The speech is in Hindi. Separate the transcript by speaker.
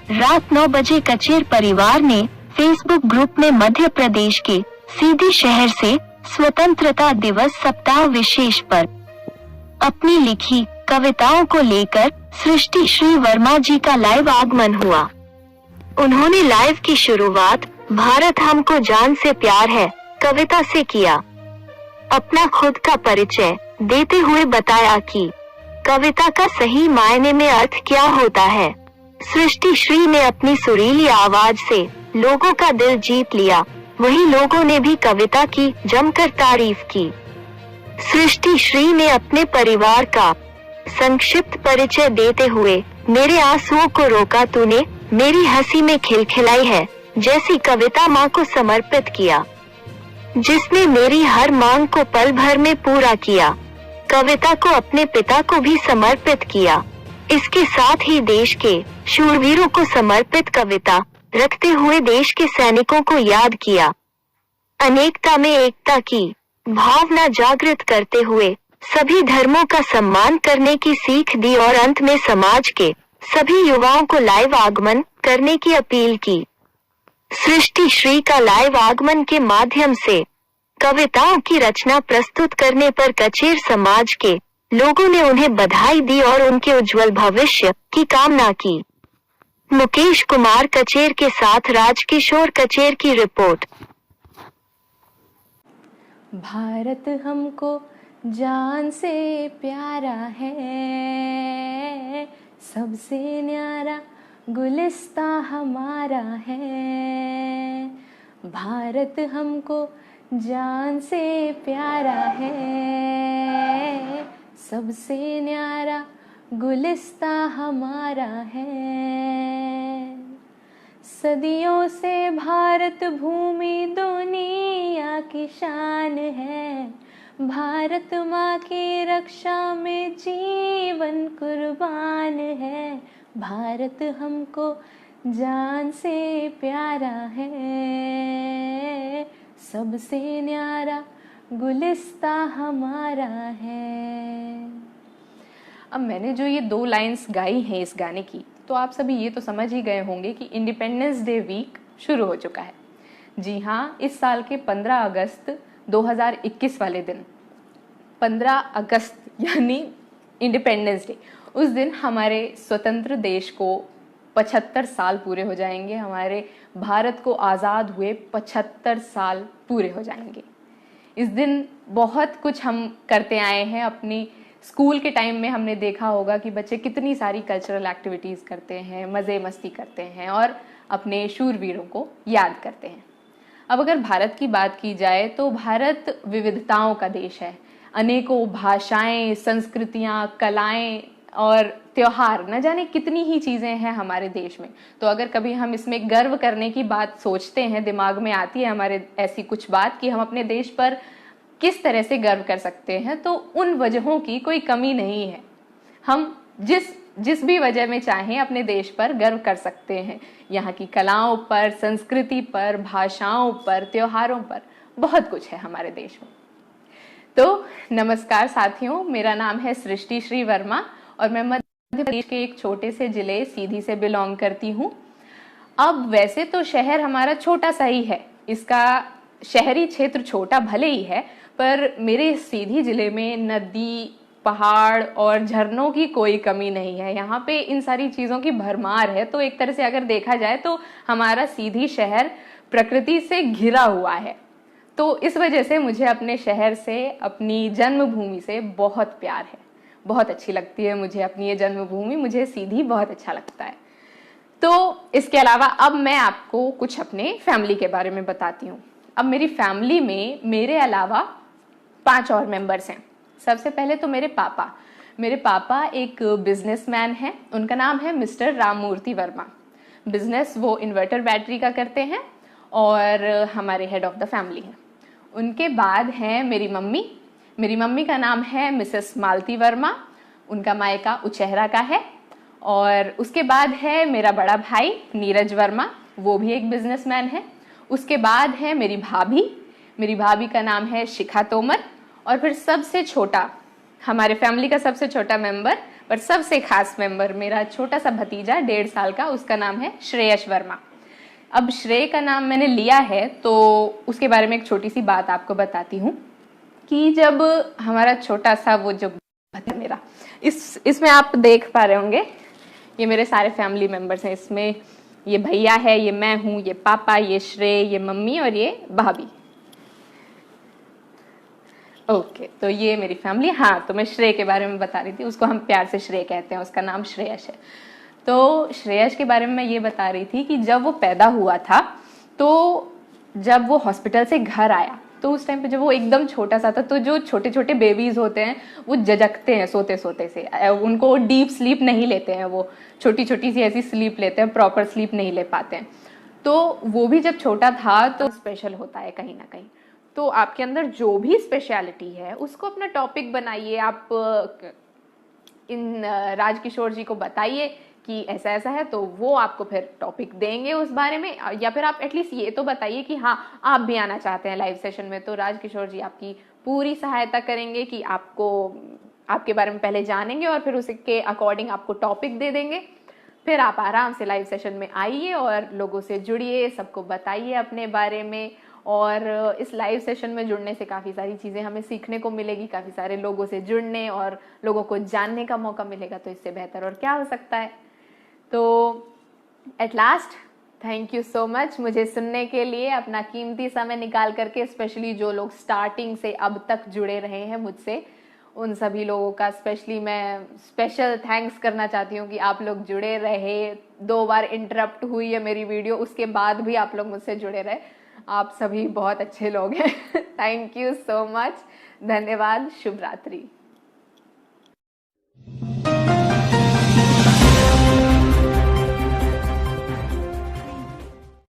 Speaker 1: रात 9 बजे कचेर परिवार ने फेसबुक ग्रुप में मध्य प्रदेश के सीधी शहर से स्वतंत्रता दिवस सप्ताह विशेष पर अपनी लिखी कविताओं को लेकर सृष्टि श्री वर्मा जी का लाइव आगमन हुआ। उन्होंने लाइव की शुरुआत भारत हमको जान से प्यार है कविता से किया। अपना खुद का परिचय देते हुए बताया कि कविता का सही मायने में अर्थ क्या होता है। सृष्टि श्री ने अपनी सुरीली आवाज से लोगों का दिल जीत लिया, वहीं लोगों ने भी कविता की जमकर तारीफ की। सृष्टि श्री ने अपने परिवार का संक्षिप्त परिचय देते हुए मेरे आंसुओं को रोका तूने मेरी हंसी में खिलखिलाई है जैसी कविता माँ को समर्पित किया, जिसने मेरी हर मांग को पल भर में पूरा किया। कविता को अपने पिता को भी समर्पित किया। इसके साथ ही देश के शूरवीरों को समर्पित कविता रखते हुए देश के सैनिकों को याद किया। अनेकता में एकता की भावना जागृत करते हुए सभी धर्मों का सम्मान करने की सीख दी और अंत में समाज के सभी युवाओं को लाइव आगमन करने की अपील की। सृष्टि श्री का लाइव आगमन के माध्यम से कविताओं की रचना प्रस्तुत करने पर कचेर समाज के लोगों ने उन्हें बधाई दी और उनके उज्जवल भविष्य की कामना की। मुकेश कुमार कचेर के साथ राजकिशोर कचेर की रिपोर्ट।
Speaker 2: भारत हमको जान से प्यारा है, सबसे न्यारा गुलिस्ता हमारा है। भारत हमको जान से प्यारा है, सबसे न्यारा गुलिस्ता हमारा है। सदियों से भारत भूमि दुनिया की शान है, भारत माँ की रक्षा में जीवन कुर्बान है। भारत हमको जान से प्यारा है, सबसे न्यारा गुलिस्ता हमारा है। अब मैंने जो ये 2 लाइंस गाई हैं इस गाने की, तो आप सभी ये तो समझ ही गए होंगे कि इंडिपेंडेंस डे वीक शुरू हो चुका है। जी हाँ, इस साल के 15 अगस्त 2021 वाले दिन, 15 अगस्त यानी इंडिपेंडेंस डे, उस दिन हमारे स्वतंत्र देश को 75 साल पूरे हो जाएंगे। हमारे भारत को आज़ाद हुए 75 साल पूरे हो जाएंगे। इस दिन बहुत कुछ हम करते आए हैं। अपनी स्कूल के टाइम में हमने देखा होगा कि बच्चे कितनी सारी कल्चरल एक्टिविटीज़ करते हैं, मज़े मस्ती करते हैं और अपने शूरवीरों को याद करते हैं। अब अगर भारत की बात की जाए तो भारत विविधताओं का देश है। अनेकों भाषाएं, संस्कृतियां, कलाएं और त्योहार, न जाने कितनी ही चीज़ें हैं हमारे देश में। तो अगर कभी हम इसमें गर्व करने की बात सोचते हैं, दिमाग में आती है हमारे ऐसी कुछ बात कि हम अपने देश पर किस तरह से गर्व कर सकते हैं, तो उन वजहों की कोई कमी नहीं है। हम जिस भी वजह में चाहें अपने देश पर गर्व कर सकते हैं। यहाँ की कलाओं पर, संस्कृति पर, भाषाओं पर, त्योहारों पर बहुत कुछ है हमारे देश में। तो नमस्कार साथियों, मेरा नाम है सृष्टि श्री वर्मा और मैं मध्य प्रदेश के एक छोटे से जिले सीधी से बिलोंग करती हूँ। अब वैसे तो शहर हमारा छोटा सा ही है, इसका शहरी क्षेत्र छोटा भले ही है, पर मेरे सीधी जिले में नदी, पहाड़ और झरनों की कोई कमी नहीं है। यहाँ पे इन सारी चीज़ों की भरमार है। तो एक तरह से अगर देखा जाए तो हमारा सीधी शहर प्रकृति से घिरा हुआ है। तो इस वजह से मुझे अपने शहर से, अपनी जन्मभूमि से बहुत प्यार है। बहुत अच्छी लगती है मुझे अपनी ये जन्मभूमि, मुझे सीधी बहुत अच्छा लगता है। तो इसके अलावा अब मैं आपको कुछ अपने फैमिली के बारे में बताती हूँ। अब मेरी फैमिली में मेरे अलावा 5 और मेंबर्स हैं। सबसे पहले तो मेरे पापा एक बिजनेसमैन हैं। उनका नाम है मिस्टर राममूर्ति वर्मा। बिजनेस वो इन्वर्टर बैटरी का करते हैं और हमारे हेड ऑफ द फैमिली हैं। उनके बाद हैं मेरी मम्मी का नाम है मिसेस मालती वर्मा। उनका मायका उचेहरा का है। और उसके बाद है मेरा बड़ा भाई नीरज वर्मा, वो भी एक बिजनेसमैन है। उसके बाद है मेरी भाभी का नाम है शिखा तोमर। और फिर सबसे छोटा, हमारे फैमिली का सबसे छोटा मेंबर पर सबसे खास मेंबर मेरा छोटा सा भतीजा 1.5 साल का, उसका नाम है श्रेयस वर्मा। अब श्रेय का नाम मैंने लिया है तो उसके बारे में एक छोटी सी बात आपको बताती हूँ कि जब हमारा छोटा सा वो जो मेरा इसमें आप देख पा रहे होंगे, ये मेरे सारे फैमिली मेंबर्स हैं। इसमें ये भैया है, ये मैं हूँ, ये पापा, ये श्रेय, ये मम्मी और ये भाभी। ओके, तो ये मेरी फैमिली। हाँ, तो मैं श्रेय के बारे में बता रही थी, उसको हम प्यार से श्रेय कहते हैं, उसका नाम श्रेयस है। तो श्रेयस के बारे में मैं ये बता रही थी कि जब वो पैदा हुआ था तो जब वो हॉस्पिटल से घर आया तो उस टाइम पे जब वो एकदम छोटा सा था, तो जो छोटे छोटे बेबीज होते हैं वो झजकते हैं सोते सोते से, उनको डीप स्लीप नहीं लेते हैं, वो छोटी छोटी सी ऐसी स्लीप लेते हैं, प्रॉपर स्लीप नहीं ले पाते हैं। तो वो भी जब छोटा था तो स्पेशल होता है कहीं ना कहीं। तो आपके अंदर जो भी स्पेशलिटी है उसको अपना टॉपिक बनाइए, आप इन राजकिशोर जी को बताइए कि ऐसा ऐसा है, तो वो आपको फिर टॉपिक देंगे उस बारे में, या फिर आप एटलीस्ट ये तो बताइए कि हाँ आप भी आना चाहते हैं लाइव सेशन में, तो राजकिशोर जी आपकी पूरी सहायता करेंगे कि आपको आपके बारे में पहले जानेंगे और फिर उसके अकॉर्डिंग आपको टॉपिक दे देंगे। फिर आप आराम से लाइव सेशन में आइए और लोगों से जुड़िए, सबको बताइए अपने बारे में। और इस लाइव सेशन में जुड़ने से काफ़ी सारी चीज़ें हमें सीखने को मिलेगी, काफ़ी सारे लोगों से जुड़ने और लोगों को जानने का मौका मिलेगा, तो इससे बेहतर और क्या हो सकता है। तो at last thank you so much मुझे सुनने के लिए, अपना कीमती समय निकाल करके, स्पेशली जो लोग स्टार्टिंग से अब तक जुड़े रहे हैं मुझसे, उन सभी लोगों का स्पेशली मैं स्पेशल थैंक्स करना चाहती हूँ कि आप लोग जुड़े रहे। 2 बार इंटरप्ट हुई है मेरी वीडियो, उसके बाद भी आप लोग मुझसे जुड़े रहे। आप सभी बहुत अच्छे लोग हैं। थैंक यू सो मच, धन्यवाद, शुभ रात्रि।